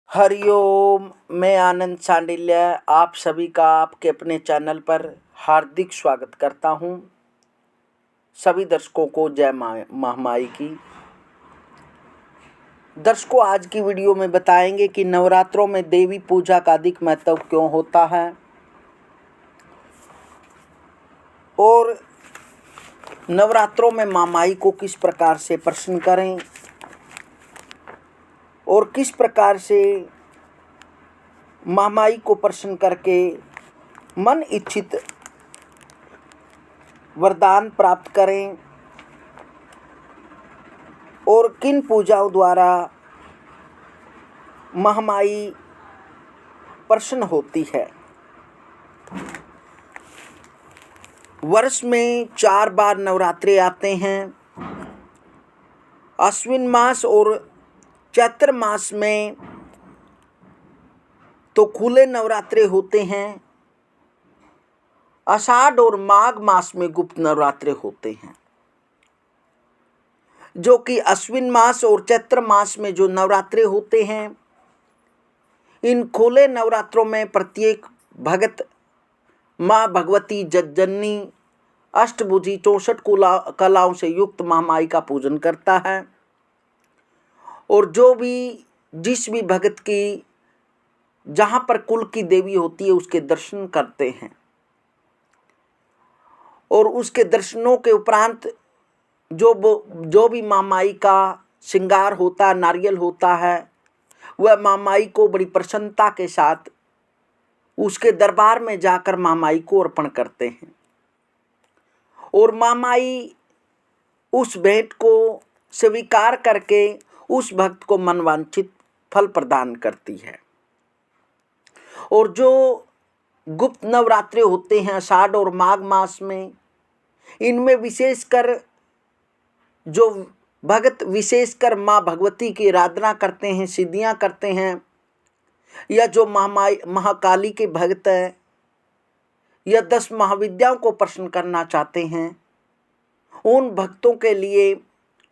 हरिओम। मैं आनंद सांडिल्य आप सभी का आपके अपने चैनल पर हार्दिक स्वागत करता हूं। सभी दर्शकों को जय महामाई की। दर्शकों, आज की वीडियो में बताएंगे कि नवरात्रों में देवी पूजा का अधिक महत्व क्यों होता है और नवरात्रों में महामाई को किस प्रकार से प्रसन्न करें और किस प्रकार से महामाई को प्रसन्न करके मन इच्छित वरदान प्राप्त करें और किन पूजाओं द्वारा महामाई प्रसन्न होती है। वर्ष में 4 बार नवरात्रे आते हैं। अश्विन मास और चैत्र मास में तो खुले नवरात्रे होते हैं। आषाढ़ और माघ मास में गुप्त नवरात्रे होते हैं। जो कि अश्विन मास और चैत्र मास में जो नवरात्रे होते हैं, इन खुले नवरात्रों में प्रत्येक भगत माँ भगवती जगजननी अष्टभुजी 64 कलाओं से युक्त महामाई का पूजन करता है और जिस भी भगत की जहाँ पर कुल की देवी होती है उसके दर्शन करते हैं और उसके दर्शनों के उपरांत जो भी महामाई का श्रृंगार होता, नारियल होता है, वह महामाई को बड़ी प्रसन्नता के साथ उसके दरबार में जाकर महामाई को अर्पण करते हैं और महामाई उस भेंट को स्वीकार करके उस भक्त को मनवांछित फल प्रदान करती है। और जो गुप्त नवरात्रे होते हैं आषाढ़ और माघ मास में, इनमें विशेषकर जो भगत विशेषकर माँ भगवती की आराधना करते हैं, सिद्धियां करते हैं, या जो महाकाली के भक्त हैं या 10 महाविद्याओं को प्रसन्न करना चाहते हैं, उन भक्तों के लिए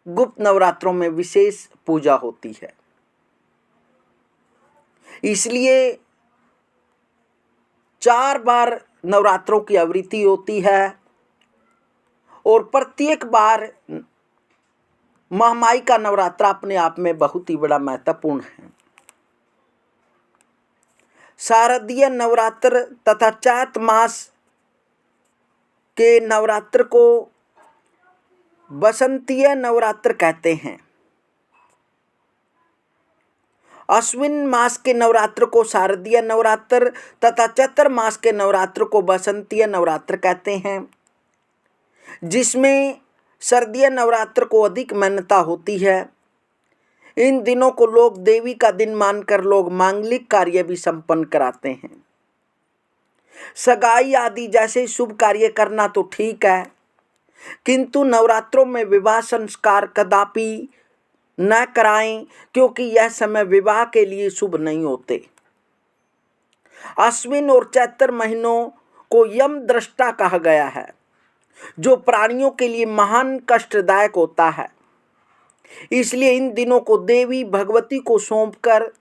गुप्त नवरात्रों में विशेष पूजा होती है। इसलिए 4 बार नवरात्रों की आवृत्ति होती है और प्रत्येक बार महामाई का नवरात्रा अपने आप में बहुत ही बड़ा महत्वपूर्ण है। शारदीय नवरात्र तथा चैत मास के नवरात्र को बसंतीय नवरात्र कहते हैं। अश्विन मास के नवरात्र को शारदीय नवरात्र तथा चैत्र मास के नवरात्र को बसंतीय नवरात्र कहते हैं, जिसमें शारदीय नवरात्र को अधिक मान्यता होती है। इन दिनों को लोग देवी का दिन मानकर लोग मांगलिक कार्य भी संपन्न कराते हैं। सगाई आदि जैसे शुभ कार्य करना तो ठीक है, किंतु नवरात्रों में विवाह संस्कार कदापि न कराएं, क्योंकि यह समय विवाह के लिए शुभ नहीं होते। अश्विन और चैत्र महीनों को यम दृष्टा कहा गया है, जो प्राणियों के लिए महान कष्टदायक होता है। इसलिए इन दिनों को देवी भगवती को सौंपकर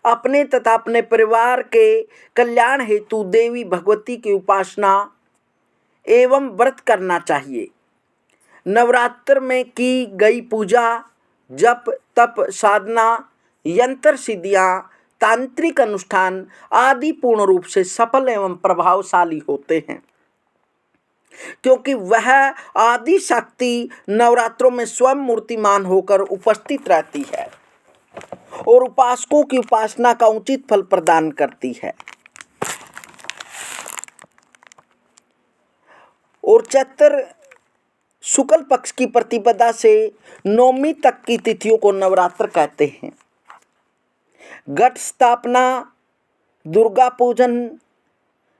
अपने तथा अपने परिवार के कल्याण हेतु देवी भगवती की उपासना एवं व्रत करना चाहिए। नवरात्र में की गई पूजा, जप, तप, साधना, यंत्र सिद्धियां, तांत्रिक अनुष्ठान आदि पूर्ण रूप से सफल एवं प्रभावशाली होते हैं, क्योंकि वह आदि शक्ति नवरात्रों में स्वयं मूर्तिमान होकर उपस्थित रहती है और उपासकों की उपासना का उचित फल प्रदान करती है। और चैत्र शुक्ल पक्ष की प्रतिपदा से नवमी तक की तिथियों को नवरात्र कहते हैं। घट स्थापना, दुर्गा पूजन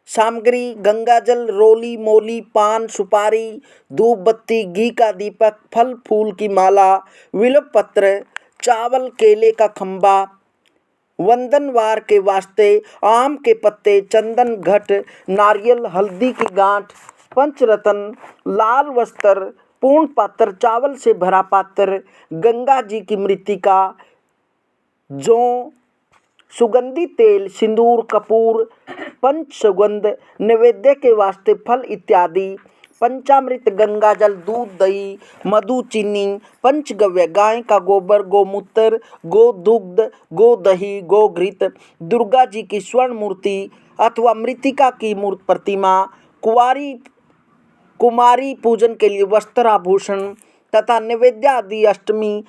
सामग्री, गंगाजल, रोली मोली, पान सुपारी, धूप बत्ती, घी का दीपक, फल फूल की माला, विल्व पत्र, चावल, केले का खंबा, वंदनवार के वास्ते आम के पत्ते, चंदन, घट, नारियल, हल्दी की गांठ, पंचरत्न, लाल वस्त्र, पूर्ण पात्र, चावल से भरा पात्र, गंगा जी की मृत्तिका, जौ, सुगंधी तेल, सिंदूर, कपूर, पंच सुगंध, नैवेद्य के वास्ते फल इत्यादि, पंचामृत, गंगा जल, दूध, दही, मधु, चीनी, पंचगव्य, गाय का गोबर, गोमूत्र, गो दुग्ध, गो दही, गो घृत, दुर्गा जी की स्वर्ण मूर्ति अथवा मृतिका की मूर्ति प्रतिमा, कुमारी पूजन के लिए वस्त्र आभूषण तथा नैवेद्य आदि, अष्टमी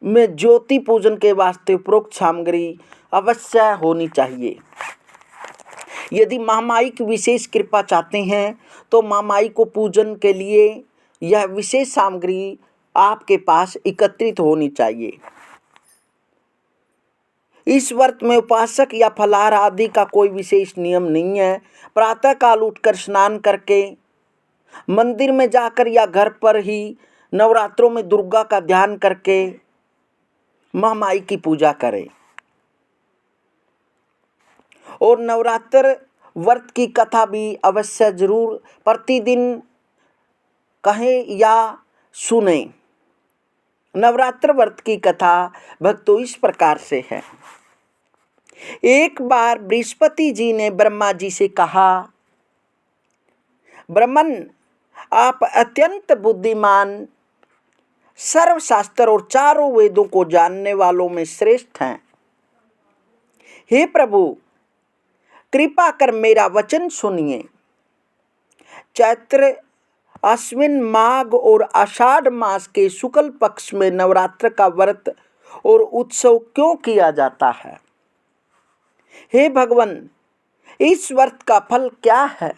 में ज्योति पूजन के वास्ते उपरोक्त सामग्री अवश्य होनी चाहिए। यदि महामाई की विशेष कृपा चाहते हैं तो महामाई को पूजन के लिए यह विशेष सामग्री आपके पास एकत्रित होनी चाहिए। इस व्रत में उपासक या फलाहार आदि का कोई विशेष नियम नहीं है। प्रातः काल उठकर स्नान करके मंदिर में जाकर या घर पर ही नवरात्रों में दुर्गा का ध्यान करके महामाई की पूजा करें और नवरात्र व्रत की कथा भी अवश्य जरूर प्रतिदिन कहें या सुने। नवरात्र व्रत की कथा भक्तों इस प्रकार से है। एक बार बृहस्पति जी ने ब्रह्मा जी से कहा, ब्रह्मन, आप अत्यंत बुद्धिमान, सर्वशास्त्र और चारों वेदों को जानने वालों में श्रेष्ठ हैं। हे प्रभु, कृपा कर मेरा वचन सुनिए। चैत्र, अश्विन, माघ और आषाढ़ मास के शुक्ल पक्ष में नवरात्र का व्रत और उत्सव क्यों किया जाता है? हे भगवान, इस व्रत का फल क्या है?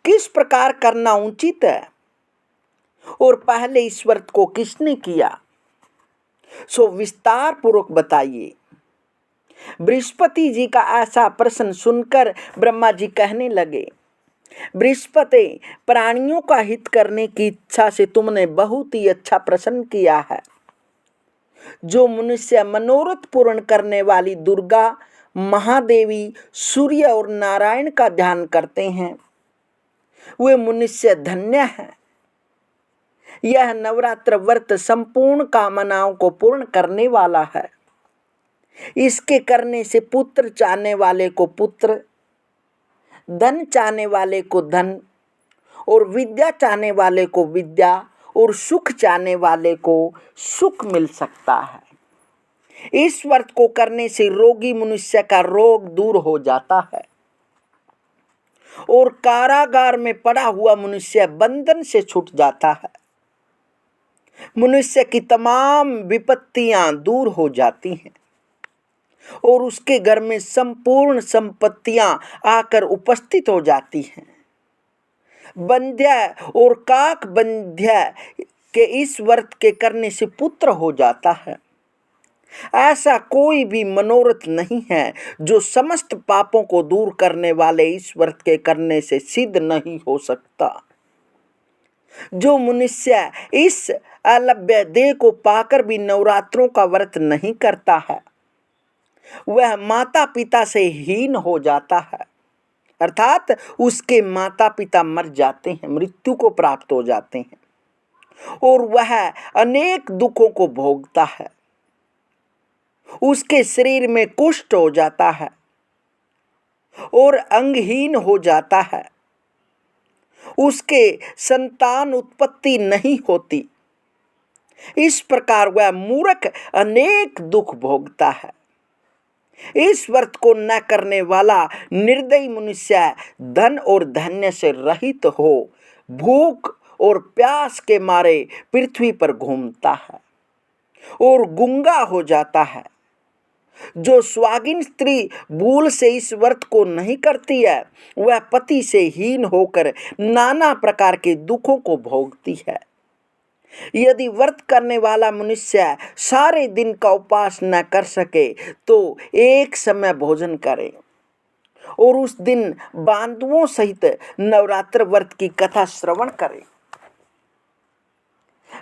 किस प्रकार करना उचित है? और पहले इस व्रत को किसने किया? सो विस्तार पूर्वक बताइए। बृहस्पति जी का ऐसा प्रश्न सुनकर ब्रह्मा जी कहने लगे, बृहस्पति, प्राणियों का हित करने की इच्छा से तुमने बहुत ही अच्छा प्रश्न किया है। जो मनुष्य मनोरथ पूर्ण करने वाली दुर्गा, महादेवी, सूर्य और नारायण का ध्यान करते हैं वे मनुष्य धन्य हैं। यह नवरात्र व्रत संपूर्ण कामनाओं को पूर्ण करने वाला है। इसके करने से पुत्र चाहने वाले को पुत्र, धन चाहने वाले को धन और विद्या चाहने वाले को विद्या और सुख चाहने वाले को सुख मिल सकता है। इस व्रत को करने से रोगी मनुष्य का रोग दूर हो जाता है और कारागार में पड़ा हुआ मनुष्य बंधन से छूट जाता है। मनुष्य की तमाम विपत्तियां दूर हो जाती हैं और उसके घर में संपूर्ण संपत्तियां आकर उपस्थित हो जाती हैं। बंध्य और काक बंध्य के इस व्रत के करने से पुत्र हो जाता है। ऐसा कोई भी मनोरथ नहीं है जो समस्त पापों को दूर करने वाले इस व्रत के करने से सिद्ध नहीं हो सकता। जो मनुष्य इस अलभ्य देह को पाकर भी नवरात्रों का व्रत नहीं करता है वह माता पिता से हीन हो जाता है, अर्थात उसके माता पिता मर जाते हैं, मृत्यु को प्राप्त हो जाते हैं और वह अनेक दुखों को भोगता है। उसके शरीर में कुष्ठ हो जाता है और अंगहीन हो जाता है। उसके संतान उत्पत्ति नहीं होती। इस प्रकार वह मूर्ख अनेक दुख भोगता है। इस व्रत को न करने वाला निर्दयी मनुष्य धन और धन्य से रहित हो भूख और प्यास के मारे पृथ्वी पर घूमता है और गूंगा हो जाता है। जो स्वागिन स्त्री भूल से इस व्रत को नहीं करती है वह पति से हीन होकर नाना प्रकार के दुखों को भोगती है। यदि व्रत करने वाला मनुष्य सारे दिन का उपवास न कर सके तो एक समय भोजन करे और उस दिन बांधुओं सहित नवरात्र व्रत की कथा श्रवण करे।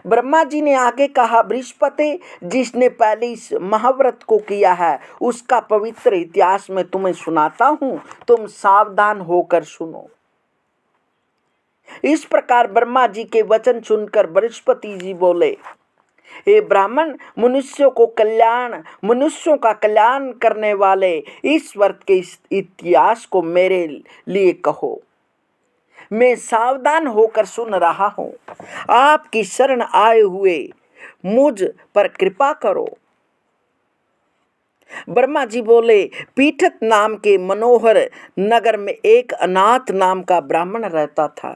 ब्रह्मा जी ने आगे कहा, बृहस्पति, जिसने पहले इस महाव्रत को किया है उसका पवित्र इतिहास मैं तुम्हें सुनाता हूं, तुम सावधान होकर सुनो। इस प्रकार ब्रह्मा जी के वचन सुनकर बृहस्पति जी बोले, हे ब्राह्मण, मनुष्यों का कल्याण करने वाले ईश्वर के इतिहास को मेरे लिए कहो। मैं सावधान होकर सुन रहा हूँ। आपकी शरण आए हुए मुझ पर कृपा करो। ब्रह्मा जी बोले, पीठत नाम के मनोहर नगर में एक अनाथ नाम का ब्राह्मण रहता था।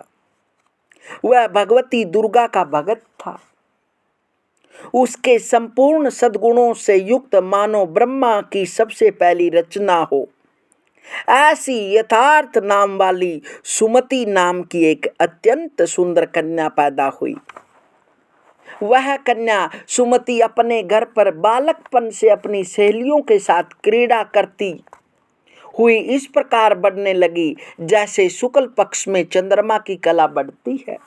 वह भगवती दुर्गा का भगत था। उसके संपूर्ण सद्गुणों से युक्त मानो ब्रह्मा की सबसे पहली रचना हो, ऐसी यथार्थ नाम वाली सुमति नाम की एक अत्यंत सुंदर कन्या पैदा हुई। वह कन्या सुमति अपने घर पर बालकपन से अपनी सहेलियों के साथ क्रीड़ा करती हुई इस प्रकार बढ़ने लगी जैसे शुक्ल पक्ष में चंद्रमा की कला बढ़ती है।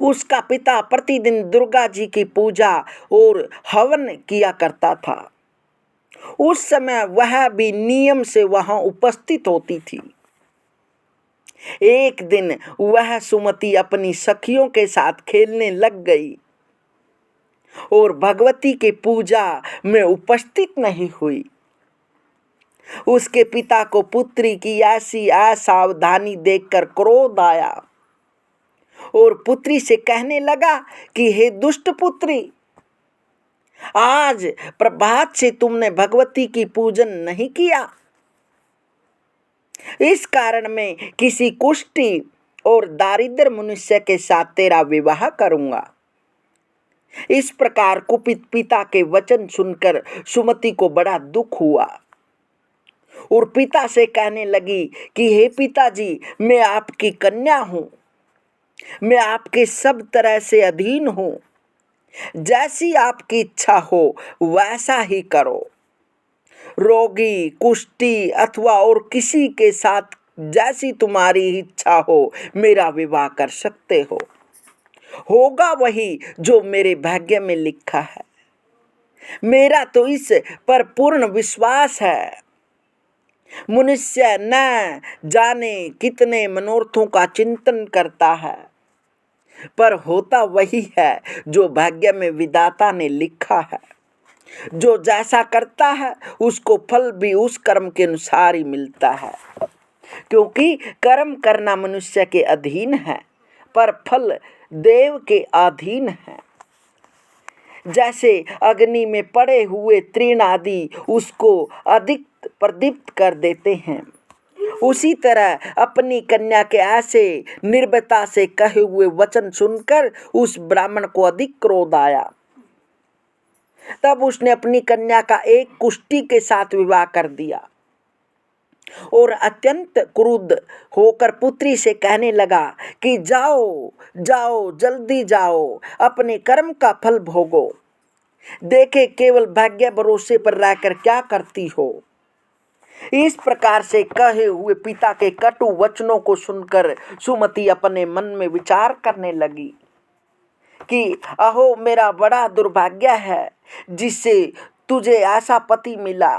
उसका पिता प्रतिदिन दुर्गा जी की पूजा और हवन किया करता था। उस समय वह भी नियम से वहां उपस्थित होती थी। एक दिन वह सुमति अपनी सखियों के साथ खेलने लग गई और भगवती के पूजा में उपस्थित नहीं हुई। उसके पिता को पुत्री की ऐसी असावधानी देखकर क्रोध आया और पुत्री से कहने लगा कि हे दुष्ट पुत्री, आज प्रभात से तुमने भगवती की पूजन नहीं किया। इस कारण मैं किसी कुष्ठी और दारिद्र मनुष्य के साथ तेरा विवाह करूंगा। इस प्रकार कुपित पिता के वचन सुनकर सुमति को बड़ा दुख हुआ और पिता से कहने लगी कि हे पिताजी, मैं आपकी कन्या हूं, मैं आपके सब तरह से अधीन हूं। जैसी आपकी इच्छा हो वैसा ही करो। रोगी, कुष्ठी अथवा और किसी के साथ जैसी तुम्हारी इच्छा हो मेरा विवाह कर सकते हो। होगा वही जो मेरे भाग्य में लिखा है। मेरा तो इस पर पूर्ण विश्वास है। मनुष्य न जाने कितने मनोरथों का चिंतन करता है, पर होता वही है जो भाग्य में विधाता ने लिखा है। जो जैसा करता है उसको फल भी उस कर्म के अनुसार ही मिलता है, क्योंकि कर्म करना मनुष्य के अधीन है पर फल देव के अधीन है। जैसे अग्नि में पड़े हुए तृण आदि उसको अधिक प्रदीप्त कर देते हैं, उसी तरह अपनी कन्या के ऐसे निर्भयता से कहे हुए वचन सुनकर उस ब्राह्मण को अधिक क्रोध आया। तब उसने अपनी कन्या का एक कुष्ठी के साथ विवाह कर दिया और अत्यंत क्रुद्ध होकर पुत्री से कहने लगा कि जाओ जाओ, जल्दी जाओ, अपने कर्म का फल भोगो। देखे केवल भाग्य भरोसे पर रहकर क्या करती हो। इस प्रकार से कहे हुए पिता के कटु वचनों को सुनकर सुमति अपने मन में विचार करने लगी कि अहो, मेरा बड़ा दुर्भाग्य है जिससे तुझे ऐसा पति मिला।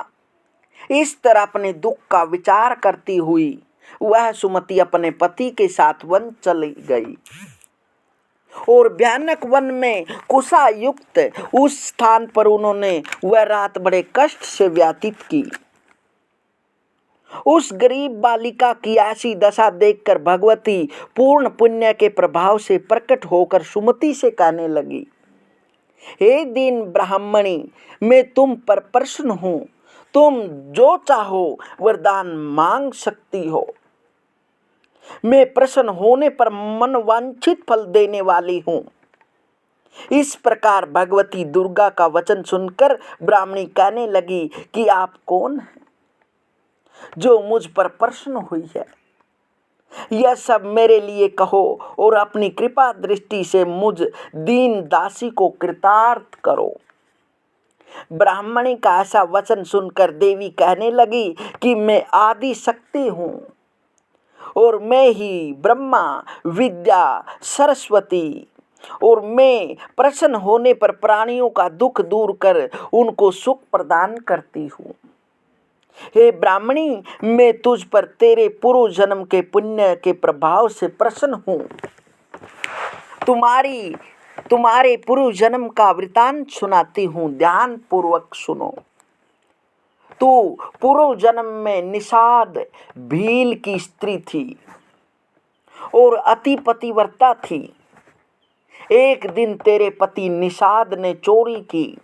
इस तरह अपने दुख का विचार करती हुई वह सुमति अपने पति के साथ वन चली गई और भयानक वन में कुशा युक्त उस स्थान पर उन्होंने वह रात बड़े कष्ट से व्यतीत की। उस गरीब बालिका की ऐसी दशा देखकर भगवती पूर्ण पुण्य के प्रभाव से प्रकट होकर सुमति से कहने लगी, हे दीन ब्राह्मणी, मैं तुम पर प्रसन्न हूं। तुम जो चाहो वरदान मांग सकती हो। मैं प्रसन्न होने पर मनवांछित फल देने वाली हूं। इस प्रकार भगवती दुर्गा का वचन सुनकर ब्राह्मणी कहने लगी कि आप कौन हैं जो मुझ पर प्रसन्न हुई है। यह सब मेरे लिए कहो और अपनी कृपा दृष्टि से मुझ दीन दासी को कृतार्थ करो। ब्राह्मणी का ऐसा वचन सुनकर देवी कहने लगी कि मैं आदि शक्ति हूँ और मैं ही ब्रह्मा, विद्या, सरस्वती, और मैं प्रसन्न होने पर प्राणियों का दुख दूर कर उनको सुख प्रदान करती हूँ। हे ब्राह्मणी, मैं तुझ पर तेरे पूर्व जन्म के पुण्य के प्रभाव से प्रसन्न हूँ। तुम्हारे पूर्व जन्म का वृतांत सुनाती हूँ, ध्यान पूर्वक सुनो। तू पूर्व जन्म में निषाद भील की स्त्री थी और अति पतिव्रता थी। एक दिन तेरे पति निषाद ने चोरी की।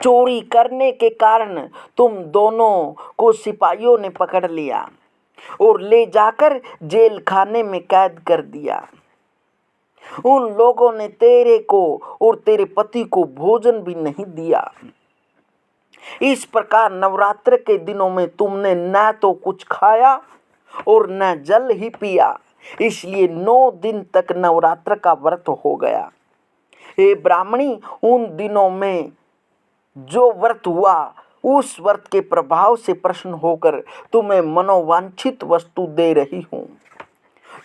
चोरी करने के कारण तुम दोनों को सिपाहियों ने पकड़ लिया और ले जाकर जेल खाने में कैद कर दिया। उन लोगों ने तेरे को और तेरे पति को भोजन भी नहीं दिया। इस प्रकार नवरात्र के दिनों में तुमने न तो कुछ खाया और न जल ही पिया, इसलिए 9 दिन तक नवरात्र का व्रत हो गया। हे ब्राह्मणी, उन दिनों में जो व्रत हुआ उस व्रत के प्रभाव से प्रसन्न होकर तुम्हें मनोवांछित वस्तु दे रही हूँ।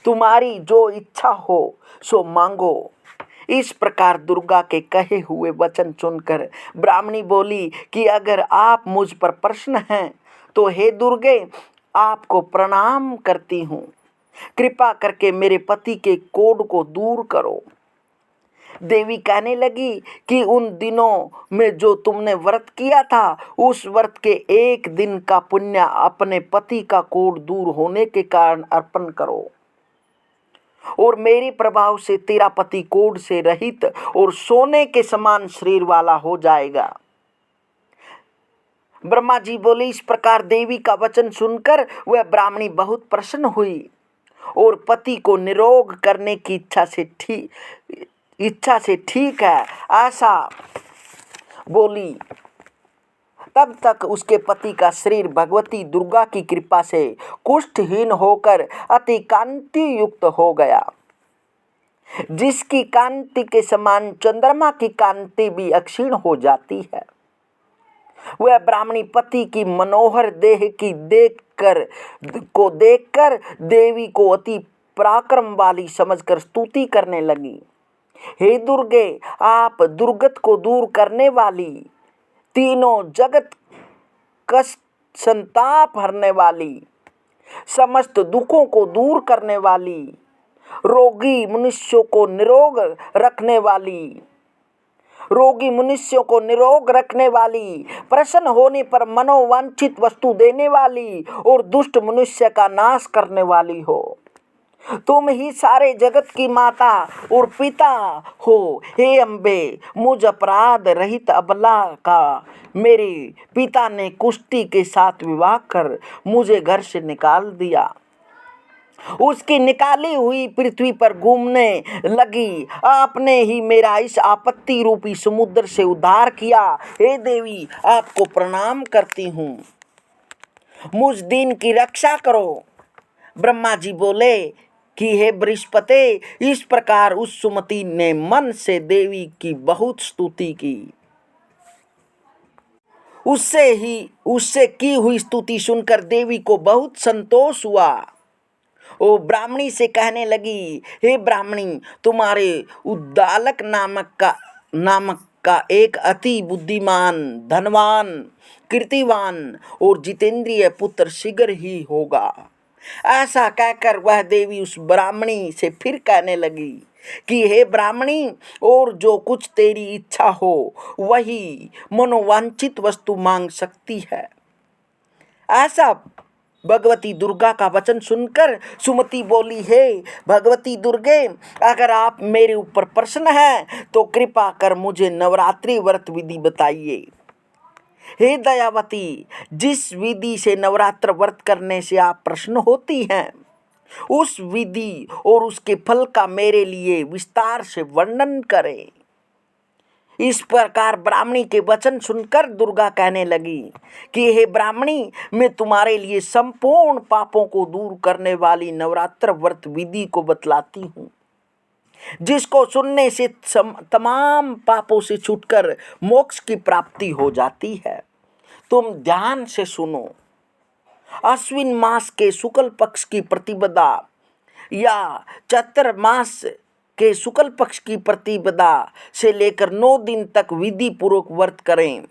तुम्हारी जो इच्छा हो सो मांगो। इस प्रकार दुर्गा के कहे हुए वचन सुनकर ब्राह्मणी बोली कि अगर आप मुझ पर प्रसन्न हैं तो हे दुर्गे, आपको प्रणाम करती हूँ। कृपा करके मेरे पति के कोढ़ को दूर करो। देवी कहने लगी कि उन दिनों में जो तुमने व्रत किया था उस व्रत के एक दिन का पुण्य अपने पति का कोढ़ दूर होने के कारण अर्पण करो और मेरे प्रभाव से तेरा पति कोढ़ से रहित और सोने के समान शरीर वाला हो जाएगा। ब्रह्मा जी बोले। इस प्रकार देवी का वचन सुनकर वह ब्राह्मणी बहुत प्रसन्न हुई और पति को निरोग करने की इच्छा से ठीक है ऐसा बोली। तब तक उसके पति का शरीर भगवती दुर्गा की कृपा से कुष्ठहीन होकर अति कांति युक्त हो गया, जिसकी कांति के समान चंद्रमा की कांति भी अक्षीण हो जाती है। वह ब्राह्मणी पति की मनोहर देह की देखकर देवी को अति पराक्रम वाली समझकर स्तुति करने लगी। हे दुर्गे, आप दुर्गत को दूर करने वाली, तीनों जगत कष्ट संताप हरने वाली, समस्त दुखों को दूर करने वाली, रोगी मनुष्यों को निरोग रखने वाली, प्रसन्न होने पर मनोवांछित वस्तु देने वाली और दुष्ट मनुष्य का नाश करने वाली हो। तुम ही सारे जगत की माता और पिता हो। हे अम्बे, मुझ अपराध रहित अबला का मेरे पिता ने कुष्ठी के साथ विवाह कर मुझे घर से निकाल दिया। उसकी निकाली हुई पृथ्वी पर घूमने लगी। आपने ही मेरा इस आपत्ति रूपी समुद्र से उद्धार किया। हे देवी, आपको प्रणाम करती हूँ, मुझ दीन की रक्षा करो। ब्रह्मा जी बोले कि हे बृहस्पति, इस प्रकार उस सुमति ने मन से देवी की बहुत स्तुति की। उससे की हुई स्तुति सुनकर देवी को बहुत संतोष हुआ। वो ब्राह्मणी से कहने लगी, हे ब्राह्मणी, तुम्हारे उद्दालक नामक का एक अति बुद्धिमान, धनवान, कीर्तिवान और जितेंद्रिय पुत्र शीघ्र ही होगा। ऐसा कहकर वह देवी उस ब्राह्मणी से फिर कहने लगी कि हे ब्राह्मणी, और जो कुछ तेरी इच्छा हो वही मनोवांछित वस्तु मांग सकती है। ऐसा भगवती दुर्गा का वचन सुनकर सुमति बोली, हे भगवती दुर्गे, अगर आप मेरे ऊपर प्रसन्न हैं तो कृपा कर मुझे नवरात्रि व्रत विधि बताइए। हे दयावती, जिस विधि से नवरात्र व्रत करने से आप प्रसन्न होती हैं उस विधि और उसके फल का मेरे लिए विस्तार से वर्णन करें। इस प्रकार ब्राह्मणी के वचन सुनकर दुर्गा कहने लगी कि हे ब्राह्मणी, मैं तुम्हारे लिए संपूर्ण पापों को दूर करने वाली नवरात्र व्रत विधि को बतलाती हूँ, जिसको सुनने से तमाम पापों से छूटकर मोक्ष की प्राप्ति हो जाती है। तुम ध्यान से सुनो। अश्विन मास के शुक्ल पक्ष की प्रतिपदा या चैत्र मास के शुक्ल पक्ष की प्रतिपदा से लेकर 9 दिन तक विधि पूर्वक व्रत करें।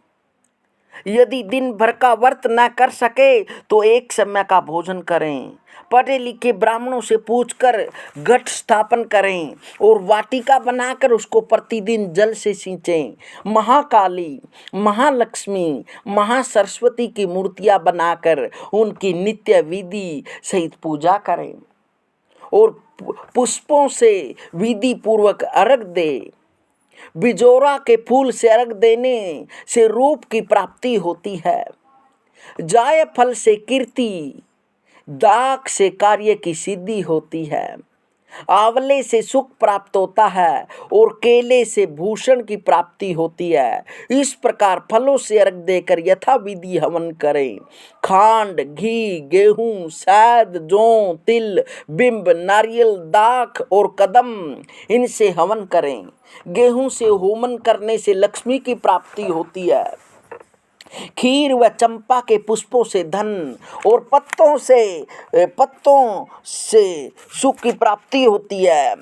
यदि दिन भर का व्रत न कर सके तो एक समय का भोजन करें। पढ़े लिखे ब्राह्मणों से पूछकर घट स्थापन करें और वाटिका बनाकर उसको प्रतिदिन जल से सींचें। महाकाली, महालक्ष्मी, महासरस्वती की मूर्तियां बनाकर उनकी नित्य विधि सहित पूजा करें और पुष्पों से विधि पूर्वक अर्घ दे। बिजोरा के फूल से अर्घ देने से रूप की प्राप्ति होती है। जायफल से कीर्ति, दाख से कार्य की सिद्धि होती है। आंवले से सुख प्राप्त होता है और केले से भूषण की प्राप्ति होती है। इस प्रकार फलों से अर्घ देकर यथा विधि हवन करें। खांड, घी, गेहूं, शहद, जौ, तिल, बिंब, नारियल, दाख और कदम, इनसे हवन करें। गेहूं से होमन करने से लक्ष्मी की प्राप्ति होती है। खीर व चंपा के पुष्पों से धन और पत्तों से सुख की प्राप्ति होती है।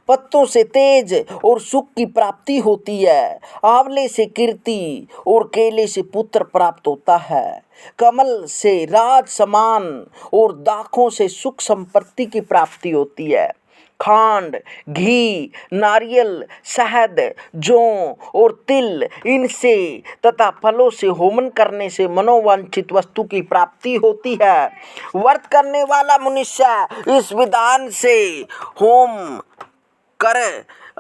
पत्तों से तेज और सुख की प्राप्ति होती है। आंवले से कीर्ति और केले से पुत्र प्राप्त होता है। कमल से राज सम्मान और दाखों से सुख संपत्ति की प्राप्ति होती है। खांड, घी, नारियल, शहद, जौ और तिल, इनसे तथा फलों से होमन करने से मनोवांछित वस्तु की प्राप्ति होती है। व्रत करने वाला मनुष्य इस विधान से होम कर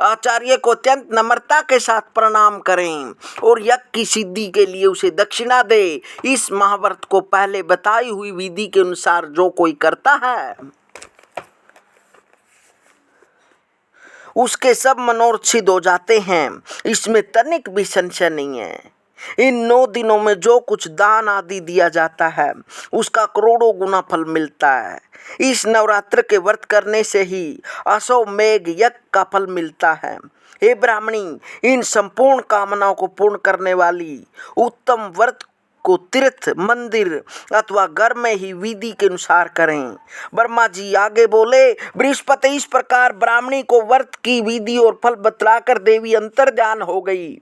आचार्य को अत्यंत नम्रता के साथ प्रणाम करें और यज्ञ की सिद्धि के लिए उसे दक्षिणा दे। इस महाव्रत को पहले बताई हुई विधि के अनुसार जो कोई करता है उसके सब मनोरथ सिद्ध हो जाते हैं। इसमें तनिक भी संशय नहीं है। इन 9 दिनों में जो कुछ दान आदि दिया जाता है उसका करोड़ों गुना फल मिलता है। इस नवरात्र के व्रत करने से ही अश्वमेध यज्ञ का फल मिलता है। हे ब्राह्मणी, इन संपूर्ण कामनाओं को पूर्ण करने वाली उत्तम व्रत को तीर्थ, मंदिर अथवा घर में ही विधि के अनुसार करें। ब्रह्मा जी आगे बोले, बृहस्पति इस प्रकार ब्राह्मणी को व्रत की विधि और फल बतलाकर देवी अंतर्ध्यान हो गई।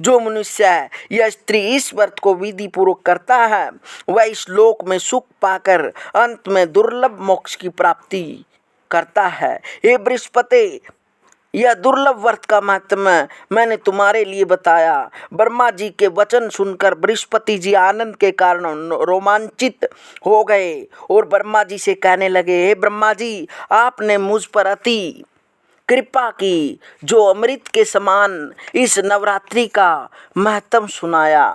जो मनुष्य या स्त्री इस व्रत को विधि पूर्वक करता है वह इस लोक में सुख पाकर अंत में दुर्लभ मोक्ष की प्राप्ति करता है। हे बृहस्पति, यह दुर्लभ व्रत का महत्व मैंने तुम्हारे लिए बताया। ब्रह्मा जी के वचन सुनकर बृहस्पति जी आनंद के कारण रोमांचित हो गए और ब्रह्मा जी से कहने लगे, हे ब्रह्मा जी, आपने मुझ पर अति कृपा की जो अमृत के समान इस नवरात्रि का महत्व सुनाया।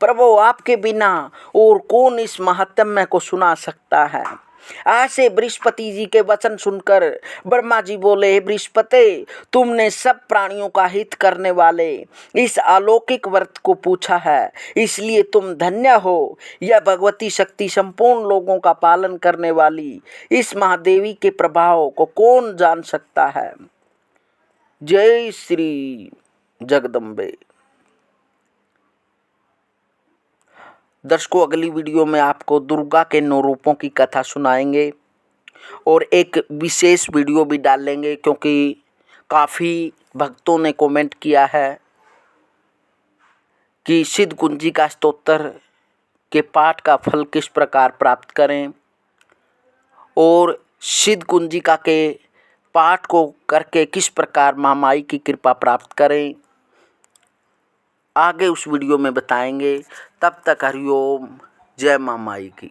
प्रभु, आपके बिना और कौन इस महात्म्य को सुना सकता है। ऐसे बृहस्पति जी के वचन सुनकर ब्रह्मा जी बोले, हे बृहस्पति, तुमने सब प्राणियों का हित करने वाले इस अलौकिक व्रत को पूछा है, इसलिए तुम धन्य हो। यह भगवती शक्ति संपूर्ण लोगों का पालन करने वाली इस महादेवी के प्रभाव को कौन जान सकता है। जय श्री जगदम्बे। दर्शकों, अगली वीडियो में आपको दुर्गा के 9 रूपों की कथा सुनाएंगे और एक विशेष वीडियो भी डालेंगे, क्योंकि काफ़ी भक्तों ने कमेंट किया है कि सिद्ध कुंजिका स्तोत्र के पाठ का फल किस प्रकार प्राप्त करें और सिद्ध कुंजिका के पाठ को करके किस प्रकार महामाई की कृपा प्राप्त करें। आगे उस वीडियो में बताएंगे। तब तक हरिओम, जय महामाई की।